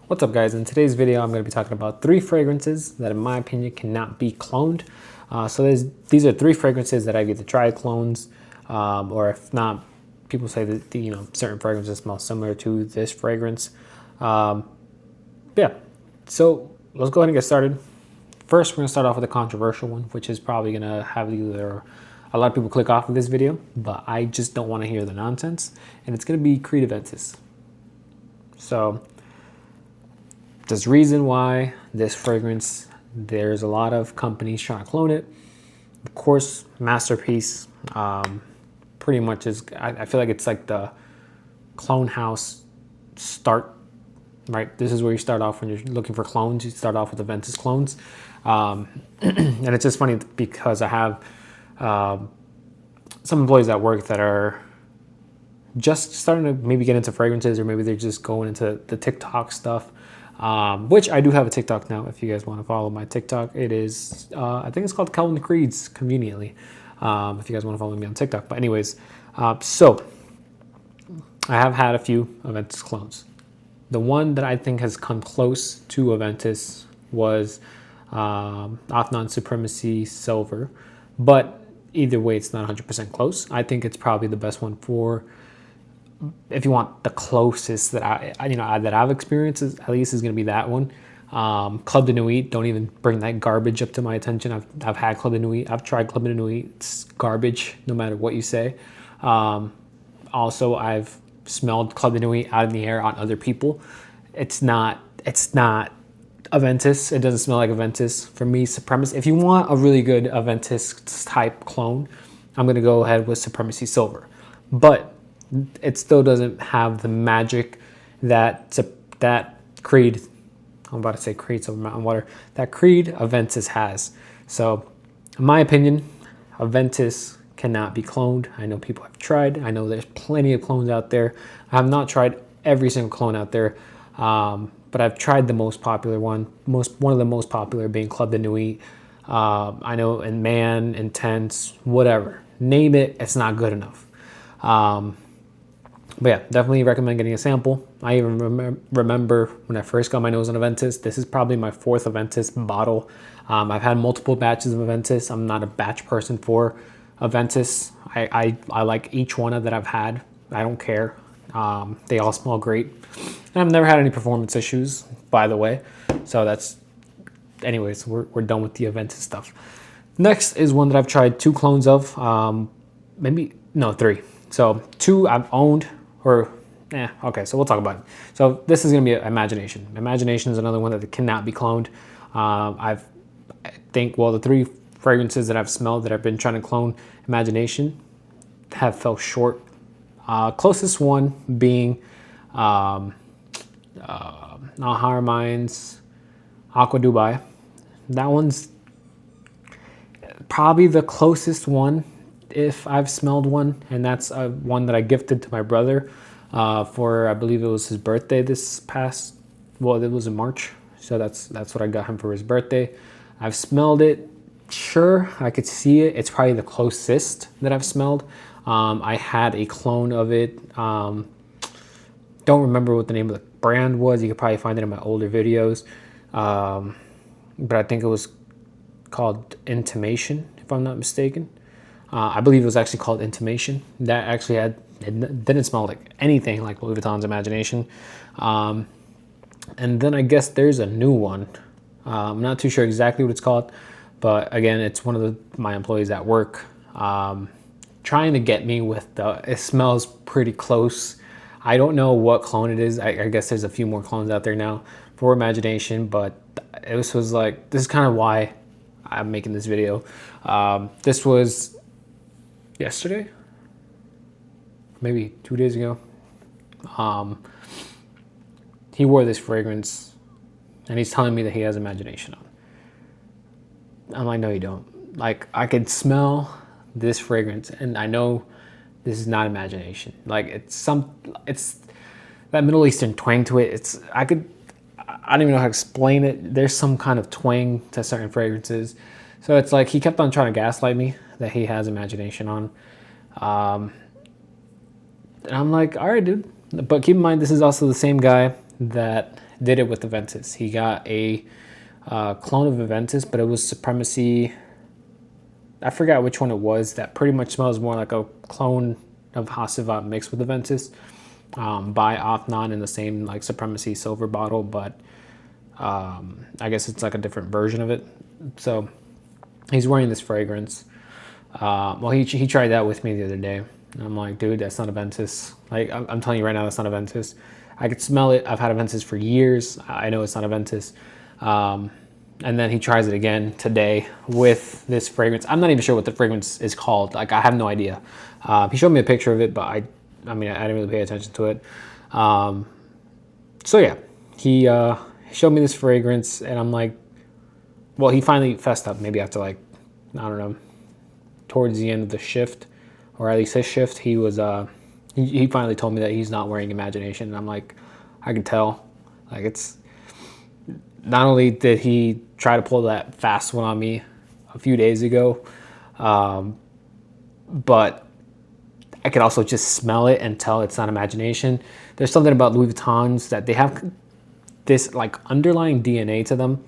What's up, guys? In today's video, I'm going to be talking about 3 fragrances that, in my opinion, cannot be cloned. These are 3 fragrances that I've either tried clones, or if not, people say that certain fragrances smell similar to this fragrance. Yeah, so let's go ahead and get started. First, we're going to start off with a controversial one, which is probably going to have either a lot of people click off of this video, but I just don't want to hear the nonsense, and it's going to be Creed Aventus. So there's reason why this fragrance, there's a lot of companies trying to clone it. Of course, Masterpiece pretty much is, I feel like it's like the clone house start, right? This is where you start off when you're looking for clones. You start off with Aventus clones. And it's just funny because I have some employees at work that are just starting to maybe get into fragrances, or maybe they're just going into the TikTok stuff. Which I do have a TikTok now. If you guys want to follow my TikTok, it is, I think it's called Calvin Creeds, conveniently. If you guys want to follow me on TikTok. But anyways, so I have had a few Aventus clones. The one that I think has come close to Aventus was Athnon Supremacy Silver. But either way, it's not 100% close. I think it's probably the best one for, if you want the closest that I've experienced, at least is going to be that one. Club de Nuit, don't even bring that garbage up to my attention. I've had Club de Nuit. I've tried Club de Nuit. It's garbage, no matter what you say. Also, I've smelled Club de Nuit out in the air on other people. It's not Aventus. It doesn't smell like Aventus. For me, Supremacy. If you want a really good Aventus type clone, I'm going to go ahead with Supremacy Silver. But it still doesn't have the magic that Creed, I'm about to say Creed Silver Mountain Water, that Creed Aventus has. So, in my opinion, Aventus cannot be cloned. I know people have tried. I know there's plenty of clones out there. I have not tried every single clone out there, but I've tried the most popular one. One of the most popular being Club de Nuit. I know in Man, Intense, whatever. Name it, it's not good enough. But yeah, definitely recommend getting a sample. I even remember when I first got my nose on Aventus. This is probably my 4th Aventus bottle. I've had multiple batches of Aventus. I'm not a batch person for Aventus. I like each one that I've had. I don't care. They all smell great. And I've never had any performance issues, by the way. So that's, anyways, we're done with the Aventus stuff. Next is one that I've tried 2 clones of. 3. So 2 I've owned. Okay, so we'll talk about it. So this is going to be Imagination. Imagination is another one that cannot be cloned. I think the 3 fragrances that I've smelled that I've been trying to clone Imagination have fell short. Closest one being Harmines Aqua Dubai. That one's probably the closest one if I've smelled one, and that's one that I gifted to my brother for, I believe it was his birthday it was in March, so that's what I got him for his birthday. I've smelled it. Sure, I could see it. It's probably the closest that I've smelled. I had a clone of it. Don't remember what the name of the brand was. You could probably find it in my older videos, but I think it was called Intimation, if I'm not mistaken. I believe it was actually called Intimation. That actually it didn't smell like anything like Louis Vuitton's Imagination. And then I guess there's a new one. I'm not too sure exactly what it's called, but again, it's one of my employees at work trying to get me with it smells pretty close. I don't know what clone it is. I guess there's a few more clones out there now for Imagination, but this was like, this is kind of why I'm making this video. This was yesterday, maybe 2 days ago. He wore this fragrance and he's telling me that he has Imagination on. I'm like, no, you don't. Like, I could smell this fragrance and I know this is not Imagination. Like, it's that Middle Eastern twang to it. I don't even know how to explain it. There's some kind of twang to certain fragrances. So it's like he kept on trying to gaslight me that he has Imagination on. And I'm like, all right, dude. But keep in mind, this is also the same guy that did it with Aventus. He got a clone of Aventus, but it was Supremacy. I forgot which one it was. That pretty much smells more like a clone of Hasselblad mixed with Aventus, by Othnon in the same like Supremacy silver bottle, but I guess it's like a different version of it. So he's wearing this fragrance. Well, he tried that with me the other day. And I'm like, dude, that's not Aventus. Like, I'm telling you right now, that's not Aventus. I could smell it. I've had Aventus for years. I know it's not Aventus. And then he tries it again today with this fragrance. I'm not even sure what the fragrance is called. Like, I have no idea. He showed me a picture of it, but I didn't really pay attention to it. So yeah, he showed me this fragrance, and I'm like, well, he finally fessed up. Maybe after like, I don't know, towards the end of the shift, or at least his shift, he was he finally told me that he's not wearing Imagination, and I'm like, I can tell. Like, it's not only did he try to pull that fast one on me a few days ago, but I could also just smell it and tell it's not Imagination. There's something about Louis Vuittons that they have this like underlying DNA to them.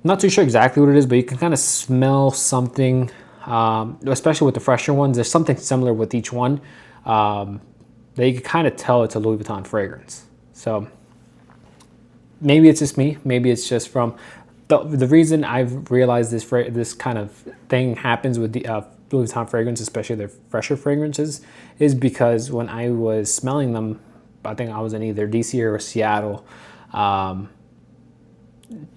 I'm not too sure exactly what it is, but you can kind of smell something, especially with the fresher ones. There's something similar with each one that you can kind of tell it's a Louis Vuitton fragrance. So maybe it's just me. Maybe it's just from the reason I've realized this kind of thing happens with the Louis Vuitton fragrance, especially their fresher fragrances, is because when I was smelling them, I think I was in either DC or Seattle,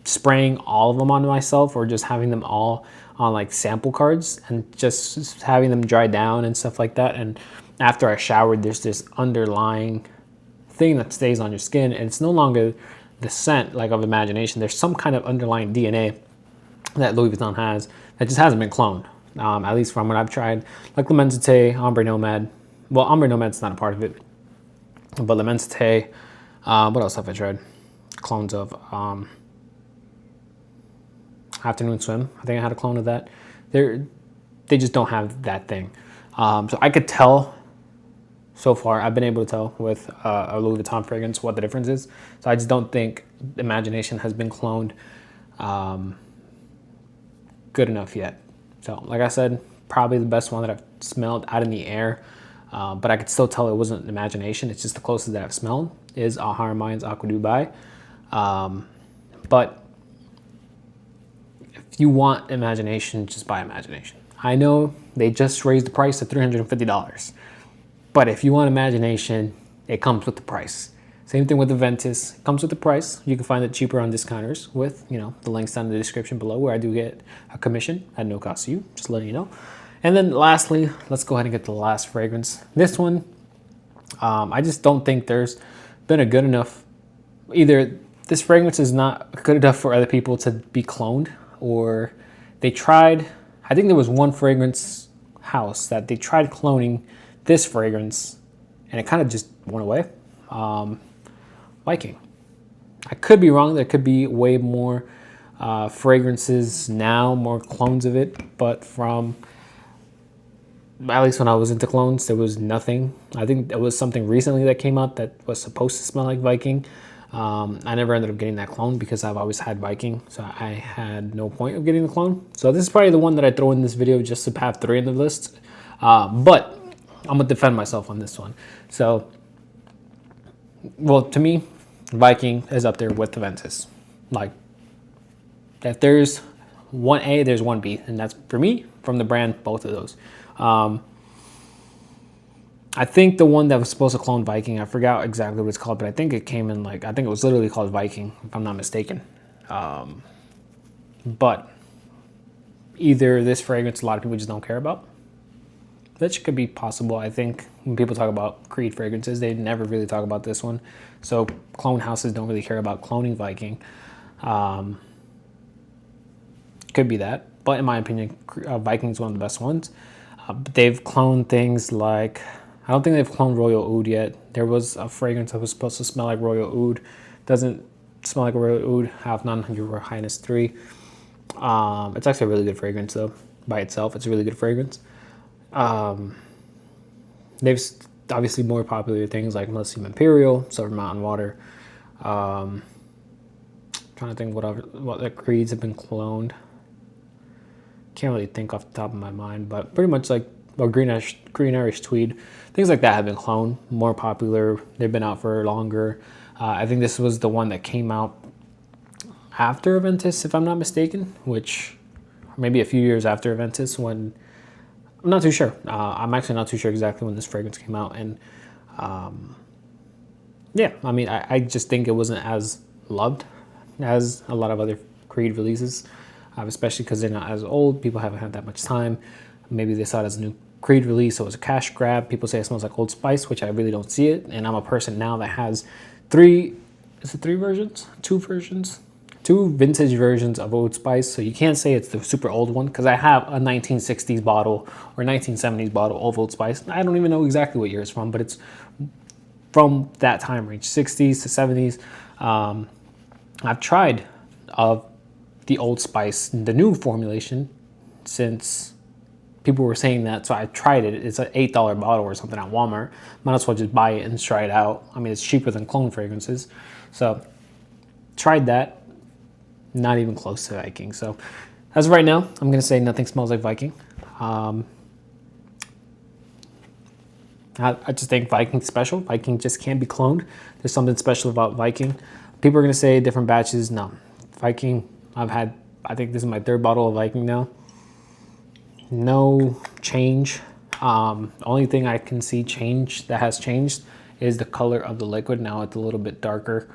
spraying all of them on myself or just having them all on like sample cards and just having them dry down and stuff like that. And after I showered, there's this underlying thing that stays on your skin, and it's no longer the scent like of Imagination. There's some kind of underlying DNA that Louis Vuitton has that just hasn't been cloned, at least from what I've tried, like L'Immensité, Ombre Nomade. Well, Ombre Nomade's not a part of it, but L'Immensité, what else have I tried? Clones of Afternoon Swim. I think I had a clone of that. They just don't have that thing. So I could tell so far. I've been able to tell with a Louis Vuitton fragrance what the difference is. So I just don't think Imagination has been cloned good enough yet. So like I said, probably the best one that I've smelled out in the air, but I could still tell it wasn't Imagination. It's just the closest that I've smelled is Ahar Mind's Aqua Dubai. But if you want Imagination, just buy Imagination. I know they just raised the price to $350, but if you want Imagination, it comes with the price. Same thing with Aventus, it comes with the price. You can find it cheaper on discounters with, the links down in the description below, where I do get a commission at no cost to you, just letting you know. And then lastly, let's go ahead and get the last fragrance. This one, I just don't think there's been a good enough, either this fragrance is not good enough for other people to be cloned, or they tried, I think there was one fragrance house that they tried cloning this fragrance and it kind of just went away. Viking. I could be wrong. There could be way more fragrances now, more clones of it, but from, at least when I was into clones, there was nothing. I think there was something recently that came out that was supposed to smell like Viking. I never ended up getting that clone because I've always had Viking, so I had no point of getting the clone. So this is probably the one that I throw in this video just to have 3 in the list. But I'm gonna defend myself on this one. So, well, to me, Viking is up there with Aventus. Like, if there's one A, there's one B, and that's, for me, from the brand, both of those. I think the one that was supposed to clone Viking, I forgot exactly what it's called, but I think it came in like, I think it was literally called Viking, if I'm not mistaken. But either this fragrance a lot of people just don't care about, which could be possible. I think when people talk about Creed fragrances, they never really talk about this one. So clone houses don't really care about cloning Viking. Could be that, but in my opinion, Viking is one of the best ones. But they've cloned things like, I don't think they've cloned Royal Oud yet. There was a fragrance that was supposed to smell like Royal Oud. Doesn't smell like Royal Oud. Have none. Your Royal Highness 3. It's actually a really good fragrance though. By itself, it's a really good fragrance. They've obviously more popular things like Millennium Imperial, Silver Mountain Water. Trying to think what the creeds have been cloned. Can't really think off the top of my mind, but pretty much like Green Irish Tweed, things like that have been cloned, more popular. They've been out for longer. I think this was the one that came out after Aventus, if I'm not mistaken, which maybe a few years after Aventus. When I'm not too sure. I'm actually not too sure exactly when this fragrance came out, and yeah, I mean, I just think it wasn't as loved as a lot of other Creed releases, especially because they're not as old. People haven't had that much time. Maybe they saw it as a new Creed release, so it was a cash grab. People say it smells like Old Spice, which I really don't see it. And I'm a person now that has two vintage versions of Old Spice. So you can't say it's the super old one, because I have a 1960s bottle or 1970s bottle of Old Spice. I don't even know exactly what year it's from, but it's from that time range, 60s to 70s. I've tried the Old Spice, the new formulation, since people were saying that, so I tried it. It's an $8 bottle or something at Walmart. Might as well just buy it and try it out. I mean, it's cheaper than clone fragrances. So tried that. Not even close to Viking. So as of right now, I'm going to say nothing smells like Viking. I just think Viking's special. Viking just can't be cloned. There's something special about Viking. People are going to say different batches. No. Viking, I think this is my third bottle of Viking now. No change. Only thing I can see that has changed is the color of the liquid. Now it's a little bit darker,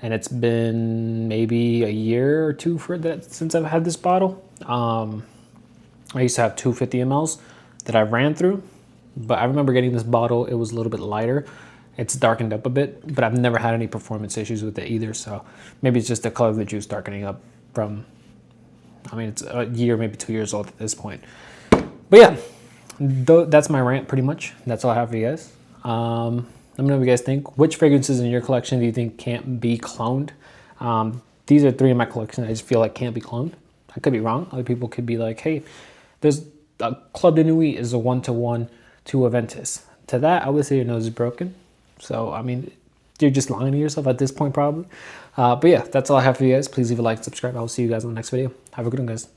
and it's been maybe a year or two since I've had this bottle. I used to have 250 mLs that I ran through, but I remember getting this bottle. It was a little bit lighter. It's darkened up a bit, but I've never had any performance issues with it either. So maybe it's just the color of the juice darkening up from, I mean, it's a year, maybe 2 years old at this point. But yeah, that's my rant pretty much. That's all I have for you guys. Let me know what you guys think. Which fragrances in your collection do you think can't be cloned? These are 3 in my collection I just feel like can't be cloned. I could be wrong. Other people could be like, hey, there's Club de Nuit is a 1-to-1 to Aventus. To that, I would say your nose is broken. So, I mean, you're just lying to yourself at this point, probably. But yeah, that's all I have for you guys. Please leave a like, subscribe. I will see you guys in the next video. Have a good one, guys.